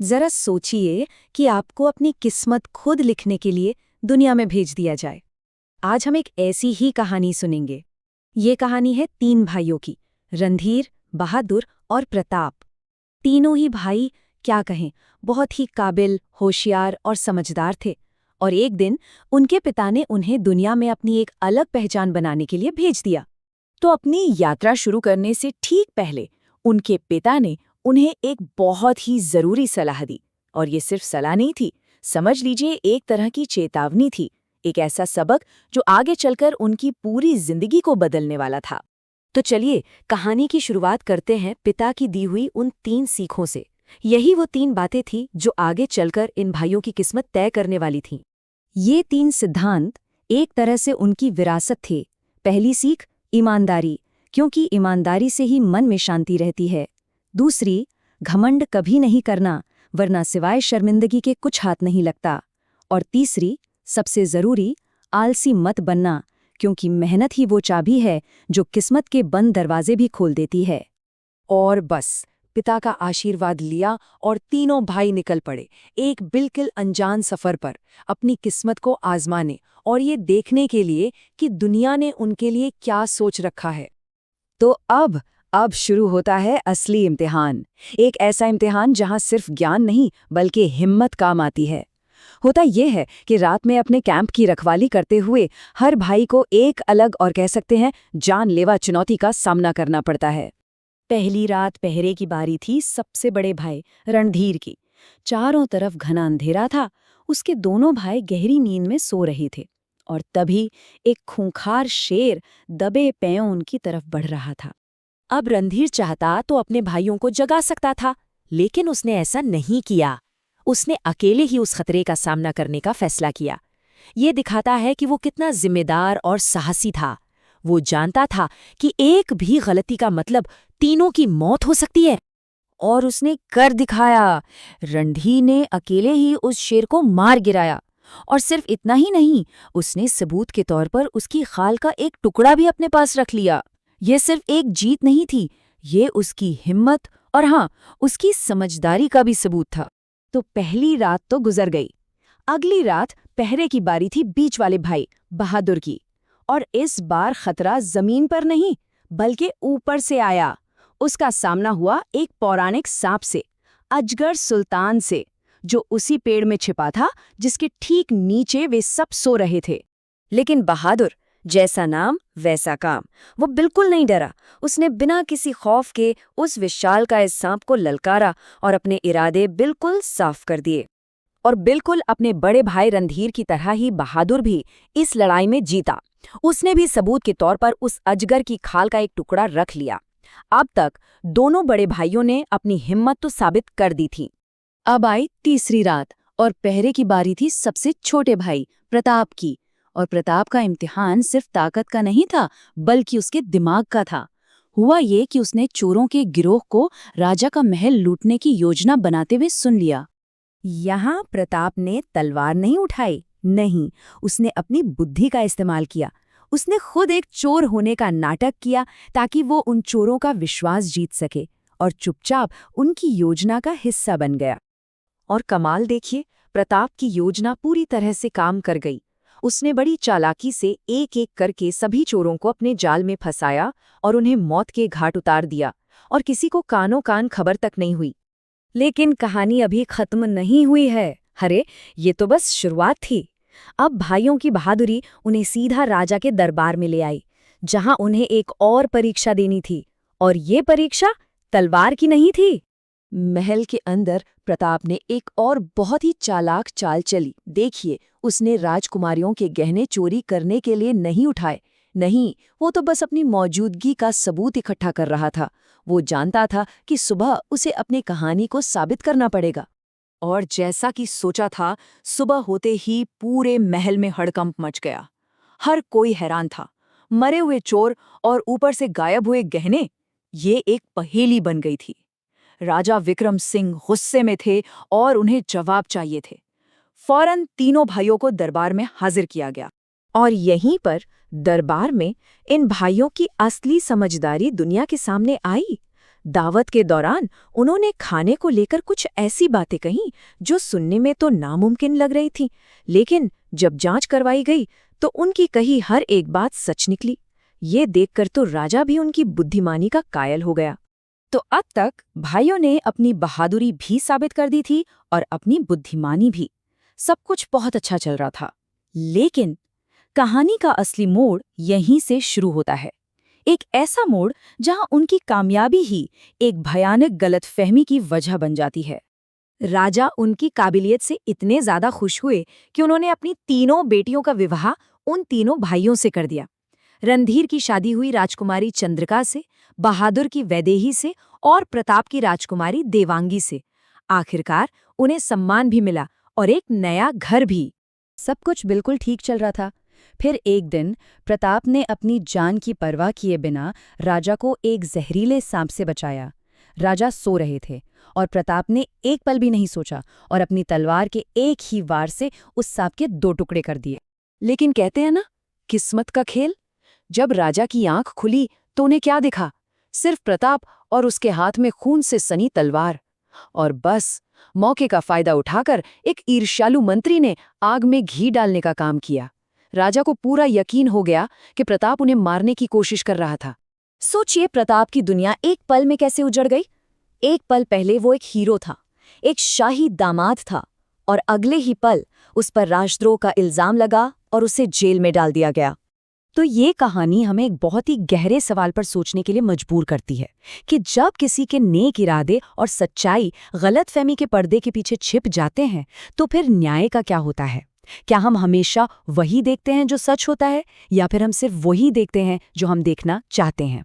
जरा सोचिए कि आपको अपनी किस्मत खुद लिखने के लिए दुनिया में भेज दिया जाए। आज हम एक ऐसी ही कहानी सुनेंगे। ये कहानी है 3 भाइयों की, रणधीर, बहादुर और प्रताप। तीनों ही भाई, क्या कहें, बहुत ही काबिल, होशियार और समझदार थे। और एक दिन उनके पिता ने उन्हें दुनिया में अपनी एक अलग पहचान बनाने के लिए भेज दिया। तो अपनी यात्रा शुरू करने से ठीक पहले उनके पिता ने उन्हें एक बहुत ही जरूरी सलाह दी। और ये सिर्फ सलाह नहीं थी, समझ लीजिए एक तरह की चेतावनी थी, एक ऐसा सबक जो आगे चलकर उनकी पूरी जिंदगी को बदलने वाला था। तो चलिए कहानी की शुरुआत करते हैं पिता की दी हुई उन 3 सीखों से। यही वो 3 बातें थीं जो आगे चलकर इन भाइयों की किस्मत तय करने वाली थीं। ये 3 सिद्धांत एक तरह से उनकी विरासत थे। पहली सीख, ईमानदारी, क्योंकि ईमानदारी से ही मन में शांति रहती है। दूसरी, घमंड कभी नहीं करना, वरना सिवाय शर्मिंदगी के कुछ हाथ नहीं लगता। और तीसरी, सबसे जरूरी, आलसी मत बनना, क्योंकि मेहनत ही वो चाबी है जो किस्मत के बंद दरवाजे भी खोल देती है। और बस पिता का आशीर्वाद लिया और तीनों भाई निकल पड़े, एक बिल्कुल अनजान सफर पर, अपनी किस्मत को आजमाने और ये देखने के लिए कि दुनिया ने उनके लिए क्या सोच रखा है। तो अब शुरू होता है असली इम्तिहान। एक ऐसा इम्तिहान जहां सिर्फ ज्ञान नहीं बल्कि हिम्मत काम आती है। होता यह है कि रात में अपने कैंप की रखवाली करते हुए हर भाई को एक अलग और कह सकते हैं जानलेवा चुनौती का सामना करना पड़ता है। पहली रात पहरे की बारी थी सबसे बड़े भाई रणधीर की। चारों तरफ घना अंधेरा था, उसके दोनों भाई गहरी नींद में सो रहे थे। और तभी एक खूंखार शेर दबे पैरों उनकी तरफ बढ़ रहा था। अब रणधीर चाहता तो अपने भाइयों को जगा सकता था, लेकिन उसने ऐसा नहीं किया। उसने अकेले ही उस खतरे का सामना करने का फैसला किया। ये दिखाता है कि वो कितना जिम्मेदार और साहसी था। वो जानता था कि एक भी गलती का मतलब तीनों की मौत हो सकती है। और उसने कर दिखाया। रणधीर ने अकेले ही उस शेर को मार गिराया। और सिर्फ इतना ही नहीं, उसने सबूत के तौर पर उसकी खाल का एक टुकड़ा भी अपने पास रख लिया। ये सिर्फ एक जीत नहीं थी, ये उसकी हिम्मत और हाँ, उसकी समझदारी का भी सबूत था। तो पहली रात तो गुजर गई। अगली रात पहरे की बारी थी बीच वाले भाई बहादुर की। और इस बार खतरा जमीन पर नहीं बल्कि ऊपर से आया। उसका सामना हुआ एक पौराणिक सांप से, अजगर सुल्तान से, जो उसी पेड़ में छिपा था जिसके ठीक नीचे वे सब सो रहे थे। लेकिन बहादुर, जैसा नाम वैसा काम, वो बिल्कुल नहीं डरा। उसने बिना किसी खौफ के उस विशालकाय सांप को ललकारा और अपने इरादे बिल्कुल साफ कर दिए। और बिल्कुल अपने बड़े भाई रणधीर की तरह ही बहादुर भी इस लड़ाई में जीता। उसने भी सबूत के तौर पर उस अजगर की खाल का एक टुकड़ा रख लिया। अब तक दोनों बड़े भाइयों ने अपनी हिम्मत तो साबित कर दी थी। अब आई तीसरी रात और पहरे की बारी थी सबसे छोटे भाई प्रताप की। और प्रताप का इम्तिहान सिर्फ ताकत का नहीं था बल्कि उसके दिमाग का था। हुआ ये कि उसने चोरों के गिरोह को राजा का महल लूटने की योजना बनाते हुए सुन लिया। यहाँ प्रताप ने तलवार नहीं उठाई, नहीं, उसने अपनी बुद्धि का इस्तेमाल किया। उसने खुद एक चोर होने का नाटक किया ताकि वो उन चोरों का विश्वास जीत सके और चुपचाप उनकी योजना का हिस्सा बन गया। और कमाल देखिए, प्रताप की योजना पूरी तरह से काम कर गई। उसने बड़ी चालाकी से एक एक करके सभी चोरों को अपने जाल में फंसाया और उन्हें मौत के घाट उतार दिया। और किसी को कानों कान खबर तक नहीं हुई। लेकिन कहानी अभी खत्म नहीं हुई है। अरे, ये तो बस शुरुआत थी। अब भाइयों की बहादुरी उन्हें सीधा राजा के दरबार में ले आई, जहां उन्हें एक और परीक्षा देनी थी। और ये परीक्षा तलवार की नहीं थी। महल के अंदर प्रताप ने एक और बहुत ही चालाक चाल चली। देखिए, उसने राजकुमारियों के गहने चोरी करने के लिए नहीं उठाए। नहीं, वो तो बस अपनी मौजूदगी का सबूत इकट्ठा कर रहा था। वो जानता था कि सुबह उसे अपनी कहानी को साबित करना पड़ेगा। और जैसा कि सोचा था, सुबह होते ही पूरे महल में हड़कंप मच गया। हर कोई हैरान था। मरे हुए चोर और ऊपर से गायब हुए गहने, ये एक पहेली बन गई थी। राजा विक्रम सिंह गुस्से में थे और उन्हें जवाब चाहिए थे। फौरन तीनों भाइयों को दरबार में हाजिर किया गया। और यहीं पर दरबार में इन भाइयों की असली समझदारी दुनिया के सामने आई। दावत के दौरान उन्होंने खाने को लेकर कुछ ऐसी बातें कहीं जो सुनने में तो नामुमकिन लग रही थी, लेकिन जब जांच करवाई गई तो उनकी कही हर एक बात सच निकली। ये देखकर तो राजा भी उनकी बुद्धिमानी का कायल हो गया। तो अब तक भाइयों ने अपनी बहादुरी भी साबित कर दी थी और अपनी बुद्धिमानी भी। सब कुछ बहुत अच्छा चल रहा था, लेकिन कहानी का असली मोड़ यहीं से शुरू होता है। एक ऐसा मोड़ जहां उनकी कामयाबी ही एक भयानक गलतफहमी की वजह बन जाती है। राजा उनकी काबिलियत से इतने ज्यादा खुश हुए कि उन्होंने अपनी तीनों बेटियों का विवाह उन तीनों भाइयों से कर दिया। रणधीर की शादी हुई राजकुमारी चंद्रिका से, बहादुर की वैदेही से और प्रताप की राजकुमारी देवांगी से। आखिरकार उन्हें सम्मान भी मिला और एक नया घर भी। सब कुछ बिल्कुल ठीक चल रहा था। फिर एक दिन प्रताप ने अपनी जान की परवाह किए बिना राजा को एक जहरीले सांप से बचाया। राजा सो रहे थे और प्रताप ने एक पल भी नहीं सोचा और अपनी तलवार के एक ही वार से उस सांप के 2 टुकड़े कर दिए। लेकिन कहते हैं ना, किस्मत का खेल। जब राजा की आंख खुली तो उन्हें क्या दिखा? सिर्फ प्रताप और उसके हाथ में खून से सनी तलवार। और बस मौके का फायदा उठाकर एक ईर्ष्यालु मंत्री ने आग में घी डालने का काम किया। राजा को पूरा यकीन हो गया कि प्रताप उन्हें मारने की कोशिश कर रहा था। सोचिए, प्रताप की दुनिया एक पल में कैसे उजड़ गई। एक पल पहले वो एक हीरो था, एक शाही दामाद था, और अगले ही पल उस पर राजद्रोह का इल्जाम लगा और उसे जेल में डाल दिया गया। तो ये कहानी हमें एक बहुत ही गहरे सवाल पर सोचने के लिए मजबूर करती है कि जब किसी के नेक इरादे और सच्चाई गलतफहमी के पर्दे के पीछे छिप जाते हैं तो फिर न्याय का क्या होता है? क्या हम हमेशा वही देखते हैं जो सच होता है, या फिर हम सिर्फ वही देखते हैं जो हम देखना चाहते हैं?